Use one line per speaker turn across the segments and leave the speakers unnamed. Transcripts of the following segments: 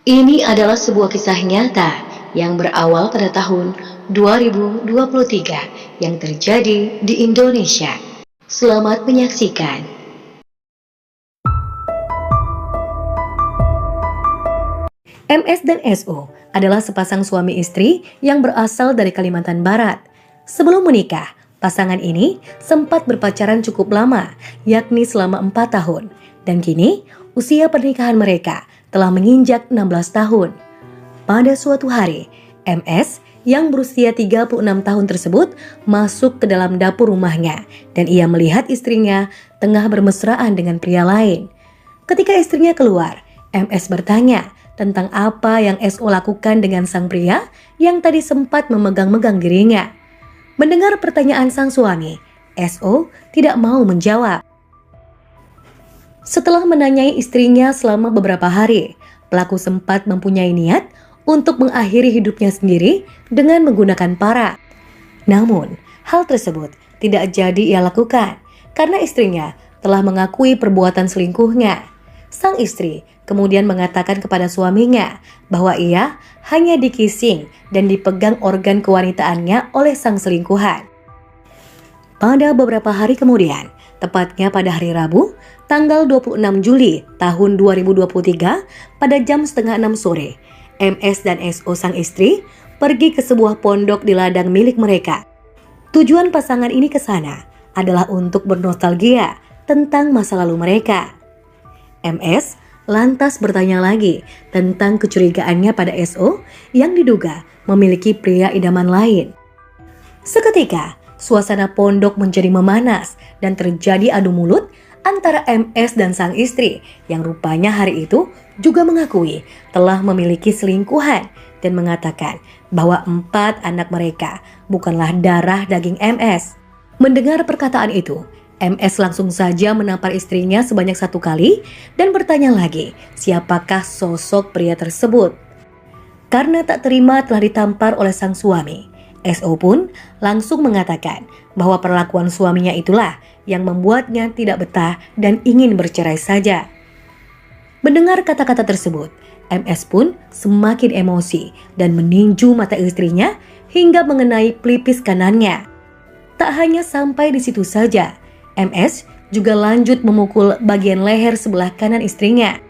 Ini adalah sebuah kisah nyata yang berawal pada tahun 2023 yang terjadi di Indonesia. Selamat menyaksikan. MS dan SO adalah sepasang suami istri yang berasal dari Kalimantan Barat. Sebelum menikah, pasangan ini sempat berpacaran cukup lama, yakni selama 4 tahun. Dan kini, usia pernikahan mereka telah menginjak 16 tahun. Pada suatu hari, MS yang berusia 36 tahun tersebut masuk ke dalam dapur rumahnya dan ia melihat istrinya tengah bermesraan dengan pria lain. Ketika istrinya keluar, MS bertanya tentang apa yang SO lakukan dengan sang pria yang tadi sempat memegang-megang dirinya. Mendengar pertanyaan sang suami, SO tidak mau menjawab. Setelah menanyai istrinya selama beberapa hari, pelaku sempat mempunyai niat untuk mengakhiri hidupnya sendiri dengan menggunakan parang. Namun, hal tersebut tidak jadi ia lakukan karena istrinya telah mengakui perbuatan selingkuhnya. Sang istri kemudian mengatakan kepada suaminya bahwa ia hanya dikissing dan dipegang organ kewanitaannya oleh sang selingkuhan. Pada beberapa hari kemudian, tepatnya pada hari Rabu, tanggal 26 Juli tahun 2023 pada jam setengah 6 sore, MS dan SO sang istri pergi ke sebuah pondok di ladang milik mereka. Tujuan pasangan ini ke sana adalah untuk bernostalgia tentang masa lalu mereka. MS lantas bertanya lagi tentang kecurigaannya pada SO yang diduga memiliki pria idaman lain. Seketika, suasana pondok menjadi memanas dan terjadi adu mulut antara MS dan sang istri yang rupanya hari itu juga mengakui telah memiliki selingkuhan dan mengatakan bahwa 4 anak mereka bukanlah darah daging MS. Mendengar perkataan itu, MS langsung saja menampar istrinya sebanyak 1 kali dan bertanya lagi siapakah sosok pria tersebut. Karena tak terima telah ditampar oleh sang suami, SO pun langsung mengatakan bahwa perlakuan suaminya itulah yang membuatnya tidak betah dan ingin bercerai saja. Mendengar kata-kata tersebut, MS pun semakin emosi dan meninju mata istrinya hingga mengenai pelipis kanannya. Tak hanya sampai di situ saja, MS juga lanjut memukul bagian leher sebelah kanan istrinya.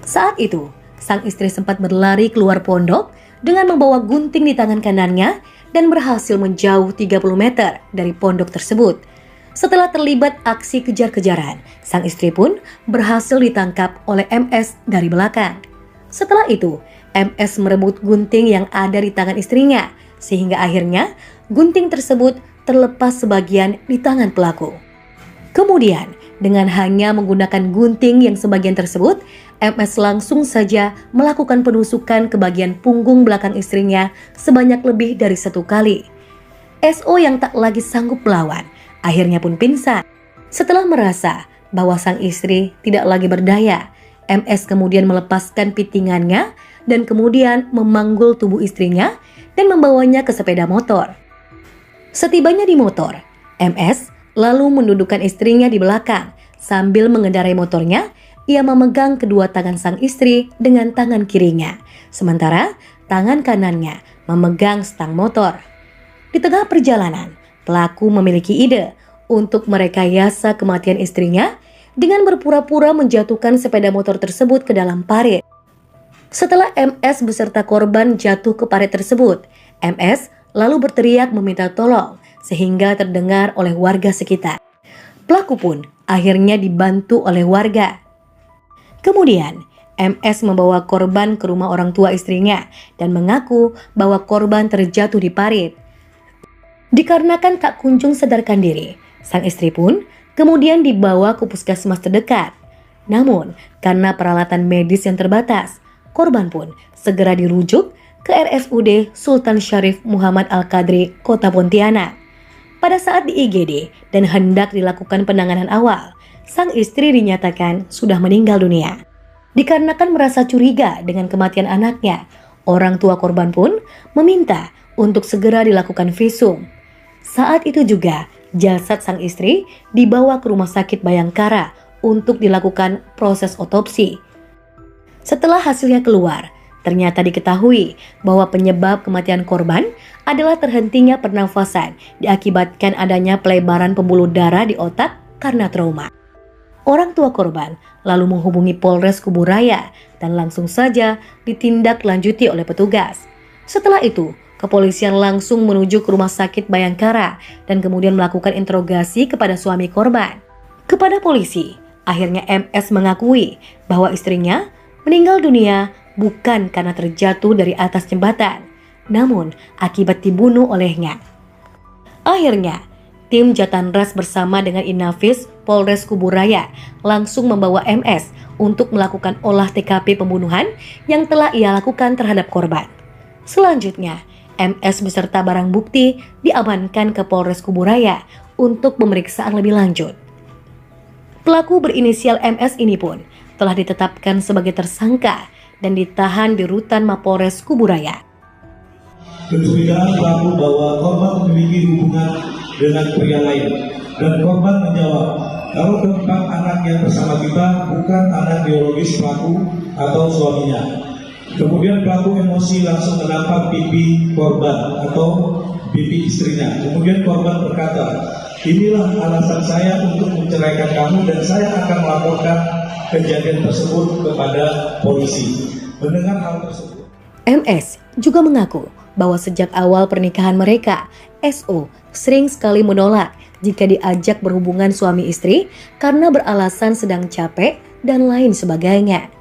Saat itu, sang istri sempat berlari keluar pondok dengan membawa gunting di tangan kanannya dan berhasil menjauh 30 meter dari pondok tersebut. Setelah terlibat aksi kejar-kejaran, sang istri pun berhasil ditangkap oleh MS dari belakang. Setelah itu, MS merebut gunting yang ada di tangan istrinya, sehingga akhirnya gunting tersebut terlepas sebagian di tangan pelaku. Kemudian, dengan hanya menggunakan gunting yang sebagian tersebut, MS langsung saja melakukan penusukan ke bagian punggung belakang istrinya sebanyak lebih dari 1 kali. SO yang tak lagi sanggup melawan, akhirnya pun pingsan. Setelah merasa bahwa sang istri tidak lagi berdaya, MS kemudian melepaskan pitingannya dan kemudian memanggul tubuh istrinya dan membawanya ke sepeda motor. Setibanya di motor, MS lalu mendudukkan istrinya di belakang. Sambil mengendarai motornya, ia memegang kedua tangan sang istri dengan tangan kirinya, sementara tangan kanannya memegang stang motor. Di tengah perjalanan, pelaku memiliki ide untuk merekayasa kematian istrinya dengan berpura-pura menjatuhkan sepeda motor tersebut ke dalam parit. Setelah MS beserta korban jatuh ke parit tersebut, MS lalu berteriak meminta tolong sehingga terdengar oleh warga sekitar. Pelaku pun akhirnya dibantu oleh warga. Kemudian, MS membawa korban ke rumah orang tua istrinya dan mengaku bahwa korban terjatuh di parit. Dikarenakan tak kunjung sadarkan diri, sang istri pun kemudian dibawa ke puskesmas terdekat. Namun, karena peralatan medis yang terbatas, korban pun segera dirujuk ke RSUD Sultan Syarif Muhammad Al-Qadri, Kota Pontianak. Pada saat di IGD dan hendak dilakukan penanganan awal, sang istri dinyatakan sudah meninggal dunia. Dikarenakan merasa curiga dengan kematian anaknya, orang tua korban pun meminta untuk segera dilakukan visum. Saat itu juga, jasad sang istri dibawa ke Rumah Sakit Bayangkara untuk dilakukan proses otopsi. Setelah hasilnya keluar, ternyata diketahui bahwa penyebab kematian korban adalah terhentinya pernafasan diakibatkan adanya pelebaran pembuluh darah di otak karena trauma. Orang tua korban lalu menghubungi Polres Kuburaya dan langsung saja ditindaklanjuti oleh petugas. Setelah itu, kepolisian langsung menuju ke Rumah Sakit Bayangkara dan kemudian melakukan interogasi kepada suami korban. Kepada polisi, akhirnya MS mengakui bahwa istrinya meninggal dunia bukan karena terjatuh dari atas jembatan, namun akibat dibunuh olehnya. Akhirnya, tim Jatanras bersama dengan Inafis Polres Kuburaya langsung membawa MS untuk melakukan olah TKP pembunuhan yang telah ia lakukan terhadap korban. Selanjutnya, MS beserta barang bukti diamankan ke Polres Kuburaya untuk pemeriksaan lebih lanjut. Pelaku berinisial MS ini pun telah ditetapkan sebagai tersangka dan ditahan di rutan Mapolres Kuburaya.
Kecurigaan pelaku bahwa korban memiliki hubungan dengan pria lain, dan korban menjawab kalau keempat anak yang bersama kita bukan anak biologis pelaku atau suaminya. Kemudian pelaku emosi langsung menampar pipi korban atau pipi istrinya. Kemudian korban berkata, inilah alasan saya untuk menceraikan kamu dan saya akan melaporkan kejadian tersebut kepada polisi. Mendengar hal tersebut,
MS juga mengaku bahwa sejak awal pernikahan mereka, SO sering sekali menolak jika diajak berhubungan suami istri karena beralasan sedang capek dan lain sebagainya.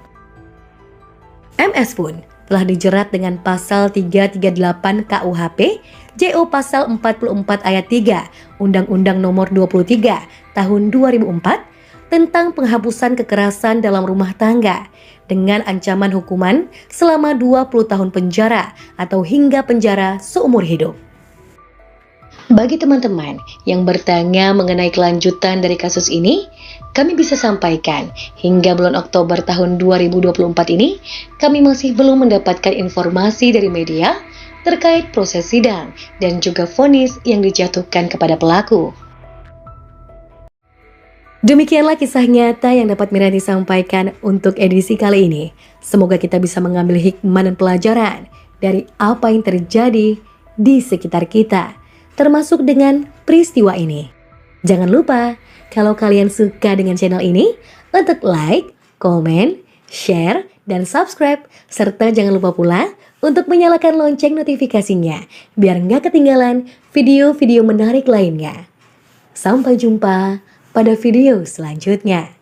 MS pun telah dijerat dengan pasal 338 KUHP, JO pasal 44 ayat 3, Undang-Undang Nomor 23 Tahun 2004 tentang penghapusan kekerasan dalam rumah tangga dengan ancaman hukuman selama 20 tahun penjara atau hingga penjara seumur hidup. Bagi teman-teman yang bertanya mengenai kelanjutan dari kasus ini, kami bisa sampaikan hingga bulan Oktober tahun 2024 ini, kami masih belum mendapatkan informasi dari media terkait proses sidang dan juga vonis yang dijatuhkan kepada pelaku. Demikianlah kisah nyata yang dapat Mirani sampaikan untuk edisi kali ini. Semoga kita bisa mengambil hikmah dan pelajaran dari apa yang terjadi di sekitar kita, termasuk dengan peristiwa ini. Jangan lupa, kalau kalian suka dengan channel ini, untuk like, komen, share, dan subscribe. Serta jangan lupa pula untuk menyalakan lonceng notifikasinya, biar nggak ketinggalan video-video menarik lainnya. Sampai jumpa pada video selanjutnya.